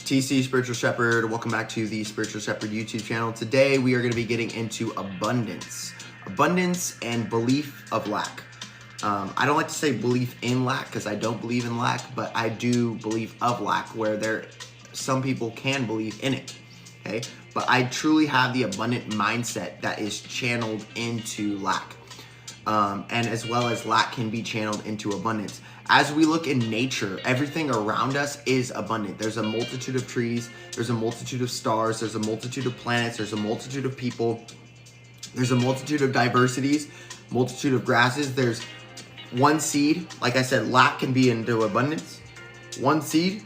TC Spiritual Shepherd, welcome back to the Spiritual Shepherd YouTube channel. Today we are going to be getting into abundance and belief of lack. I don't like to say belief in lack because I don't believe in lack, but I do believe of lack where some people can believe in it, okay? But I truly have the abundant mindset that is channeled into lack. And as well as lack can be channeled into abundance. As we look in nature, everything around us is abundant. There's a multitude of trees, there's a multitude of stars, there's a multitude of planets, there's a multitude of people, there's a multitude of diversities, multitude of grasses. There's one seed, like I said, lack can be into abundance. One seed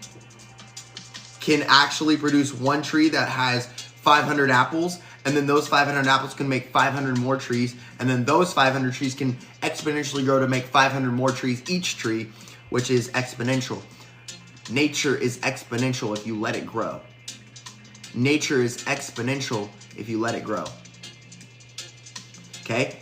can actually produce one tree that has 500 apples, and then those 500 apples can make 500 more trees, and then those 500 trees can exponentially grow to make 500 more trees each tree, which is exponential. Nature is exponential if you let it grow. Nature is exponential if you let it grow. Okay?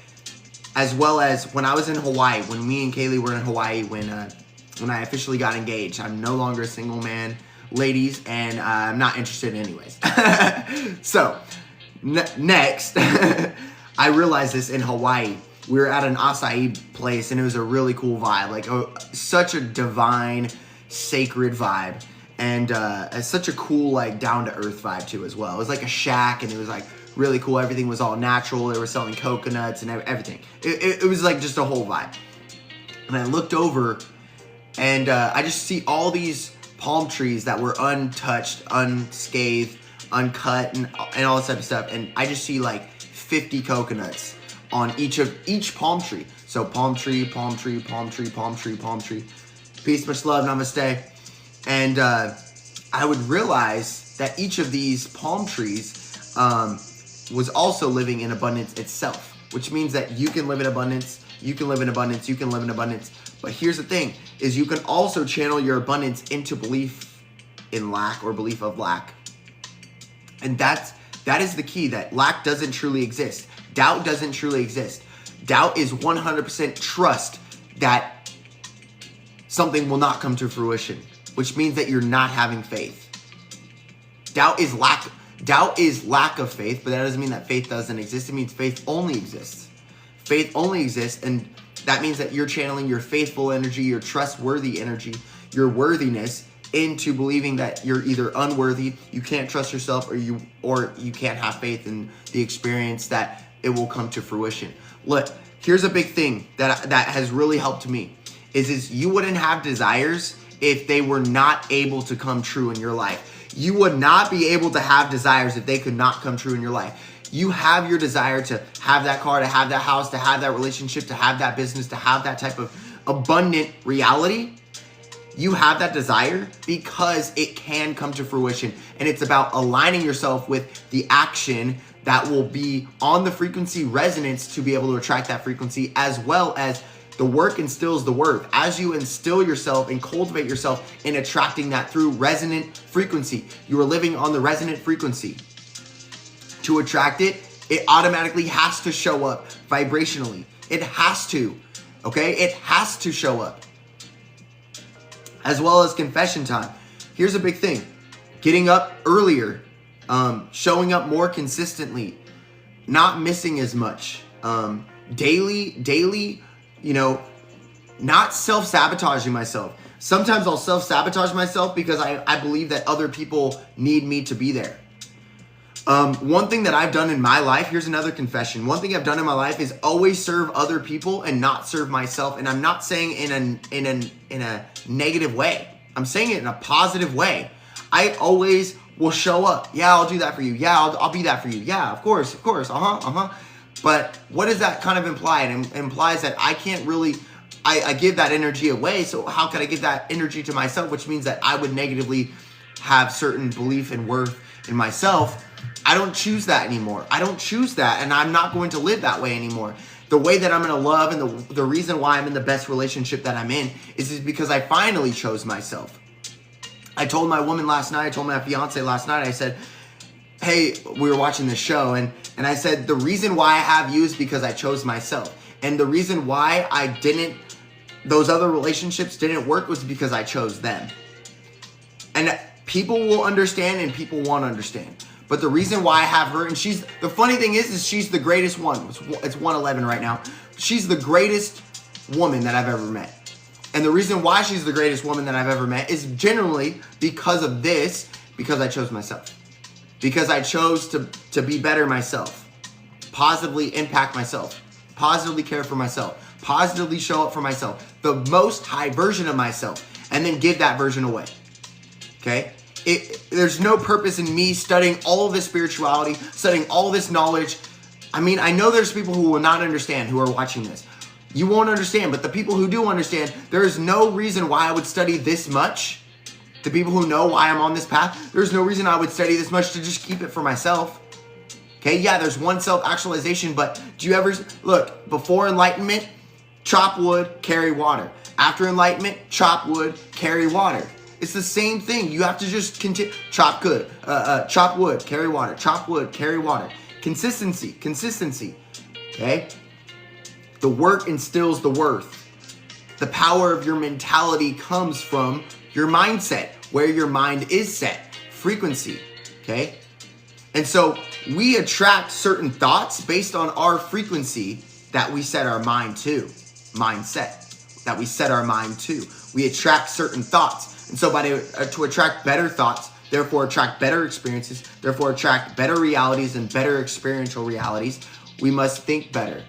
As well as when I was in Hawaii, when me and Kaylee were in Hawaii, when I officially got engaged. I'm no longer a single man, ladies, and I'm not interested anyways. So, next, I realized this in Hawaii. We were at an acai place, and it was a really cool vibe, like such a divine, sacred vibe, and such a cool, like down-to-earth vibe too as well. It was like a shack, and it was like really cool. Everything was all natural. They were selling coconuts and everything. It was like just a whole vibe. And I looked over, and I just see all these palm trees that were untouched, unscathed, uncut, and all this type of stuff. And I just see like 50 coconuts on each palm tree. So palm tree, palm tree, palm tree, palm tree, palm tree. Peace, much love, namaste. And I would realize that each of these palm trees was also living in abundance itself, which means that you can live in abundance, you can live in abundance, you can live in abundance. But here's the thing, is you can also channel your abundance into belief in lack or belief of lack. And that is the key, that lack doesn't truly exist. Doubt doesn't truly exist. Doubt is 100% trust that something will not come to fruition, which means that you're not having faith. Doubt is lack of faith, but that doesn't mean that faith doesn't exist. It means faith only exists. Faith only exists, and that means that you're channeling your faithful energy, your trustworthy energy, your worthiness into believing that you're either unworthy, you can't trust yourself, or you can't have faith in the experience that it will come to fruition. Look, here's a big thing that has really helped me is you wouldn't have desires if they were not able to come true in your life. You would not be able to have desires if they could not come true in your life. You have your desire to have that car, to have that house, to have that relationship, to have that business, to have that type of abundant reality. You have that desire because it can come to fruition. And it's about aligning yourself with the action that will be on the frequency resonance to be able to attract that frequency, as well as the work instills the worth. As you instill yourself and cultivate yourself in attracting that through resonant frequency, you are living on the resonant frequency. To attract it, it automatically has to show up vibrationally. It has to, okay? It has to show up. As well as confession time. Here's a big thing. Getting up earlier, showing up more consistently, not missing as much, daily, not self-sabotaging myself. Sometimes I'll self-sabotage myself because I believe that other people need me to be there. One thing that I've done in my life, here's another confession. One thing I've done in my life is always serve other people and not serve myself. And I'm not saying in a negative way. I'm saying it in a positive way. I always will show up. Yeah, I'll do that for you. Yeah, I'll be that for you. Yeah, of course. But what does that kind of imply? It implies that I can't really, I give that energy away. So how can I give that energy to myself? Which means that I would negatively have certain belief and worth in myself. I don't choose that anymore. I don't choose that, and I'm not going to live that way anymore. The way that I'm going to love, and the reason why I'm in the best relationship that I'm in is because I finally chose myself. I told my woman last night, I told my fiance last night, I said, hey, we were watching this show, and I said, the reason why I have you is because I chose myself. And the reason why those other relationships didn't work was because I chose them. And People will understand and people won't understand. But the reason why I have her, and the funny thing is she's the greatest one. It's 111 right now. She's the greatest woman that I've ever met. And the reason why she's the greatest woman that I've ever met is generally because of this, because I chose myself. Because I chose to be better myself, positively impact myself, positively care for myself, positively show up for myself, the most high version of myself, and then give that version away. Okay? There's no purpose in me studying all of this spirituality, studying all this knowledge. I mean, I know there's people who will not understand who are watching this. You won't understand, but the people who do understand, there is no reason why I would study this much. The people who know why I'm on this path, there's no reason I would study this much to just keep it for myself. Okay, yeah, there's one self-actualization, but do you ever, look, before enlightenment, chop wood, carry water. After enlightenment, chop wood, carry water. It's the same thing. You have to just continue, chop wood, carry water, chop wood, carry water. Consistency, okay? The work instills the worth. The power of your mentality comes from your mindset, where your mind is set, frequency, okay? And so we attract certain thoughts based on our frequency that we set our mind to, mindset, that we set our mind to. We attract certain thoughts. And so to attract better thoughts, therefore attract better experiences, therefore attract better realities and better experiential realities, we must think better.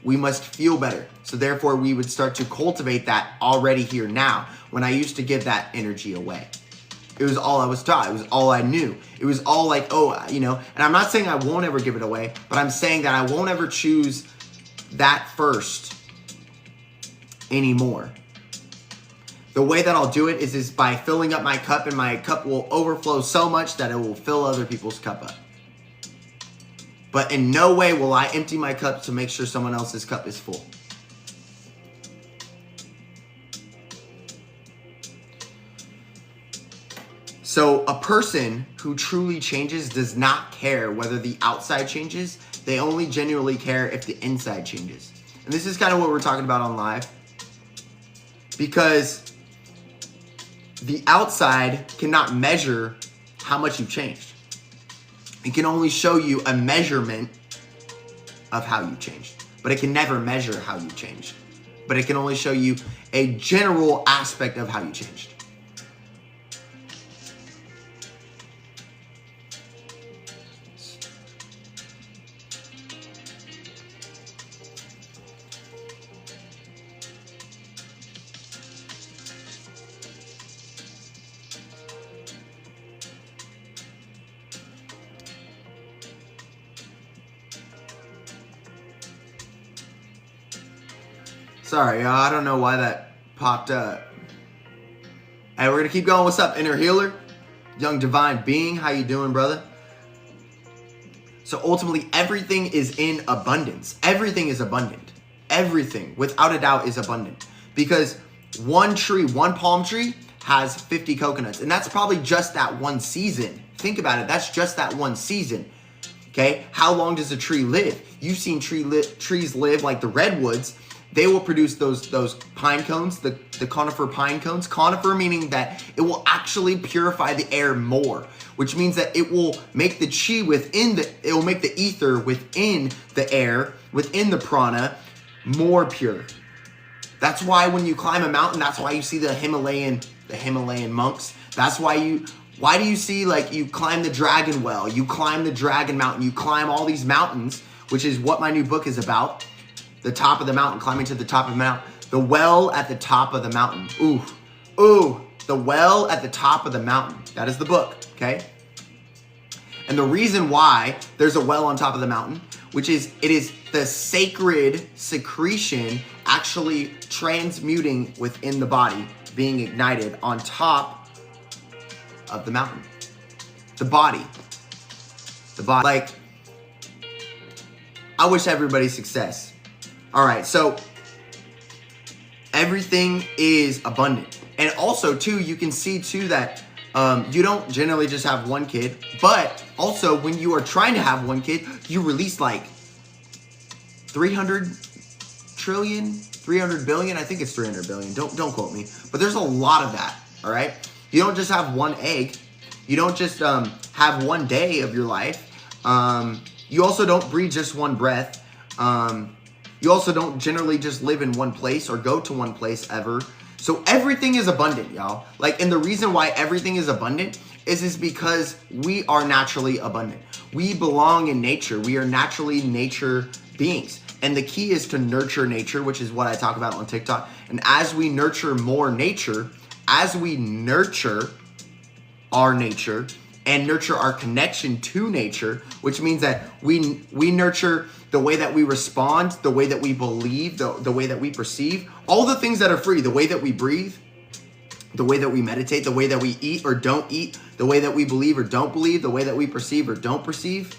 We must feel better. So therefore we would start to cultivate that already here now, when I used to give that energy away. It was all I was taught. It was all I knew. It was all like, oh, you know, and I'm not saying I won't ever give it away, but I'm saying that I won't ever choose that first anymore. The way that I'll do it is by filling up my cup, and my cup will overflow so much that it will fill other people's cup up. But in no way will I empty my cup to make sure someone else's cup is full. So a person who truly changes does not care whether the outside changes. They only genuinely care if the inside changes. And this is kind of what we're talking about on live. Because the outside cannot measure how much you've changed. It can only show you a measurement of how you changed. But it can never measure how you changed. But it can only show you a general aspect of how you changed. Sorry, y'all. I don't know why that popped up. Hey, we're going to keep going. What's up, Inner Healer? Young Divine Being. How you doing, brother? So ultimately, everything is in abundance. Everything is abundant. Everything, without a doubt, is abundant. Because one tree, one palm tree, has 50 coconuts. And that's probably just that one season. Think about it. That's just that one season. Okay? How long does a tree live? You've seen trees live like the redwoods. They will produce those pine cones, the conifer pine cones. Conifer meaning that it will actually purify the air more, which means that it will make the chi it will make the ether within the air, within the prana, more pure. That's why when you climb a mountain, that's why you see the Himalayan monks. That's why do you see, like, you climb the Dragon Well, you climb the Dragon Mountain, you climb all these mountains, which is what my new book is about. The top of the mountain, climbing to the top of the mountain. The well at the top of the mountain. Ooh, the well at the top of the mountain. That is the book, okay? And the reason why there's a well on top of the mountain, it is the sacred secretion actually transmuting within the body, being ignited on top of the mountain. The body. Like, I wish everybody success. All right, so everything is abundant. And also, too, you can see, too, that you don't generally just have one kid, but also when you are trying to have one kid, you release like 300 trillion, 300 billion. I think it's 300 billion. Don't quote me. But there's a lot of that, all right? You don't just have one egg. You don't just have one day of your life. You also don't breathe just one breath. You also don't generally just live in one place or go to one place ever. So everything is abundant, y'all. Like, and the reason why everything is abundant is because we are naturally abundant. We belong in nature. We are naturally nature beings. And the key is to nurture nature, which is what I talk about on TikTok. And as we nurture more nature, as we nurture our nature and nurture our connection to nature, which means that we nurture the way that we respond, the way that we believe, the way that we perceive, all the things that are free, the way that we breathe, the way that we meditate, the way that we eat or don't eat, the way that we believe or don't believe, the way that we perceive or don't perceive.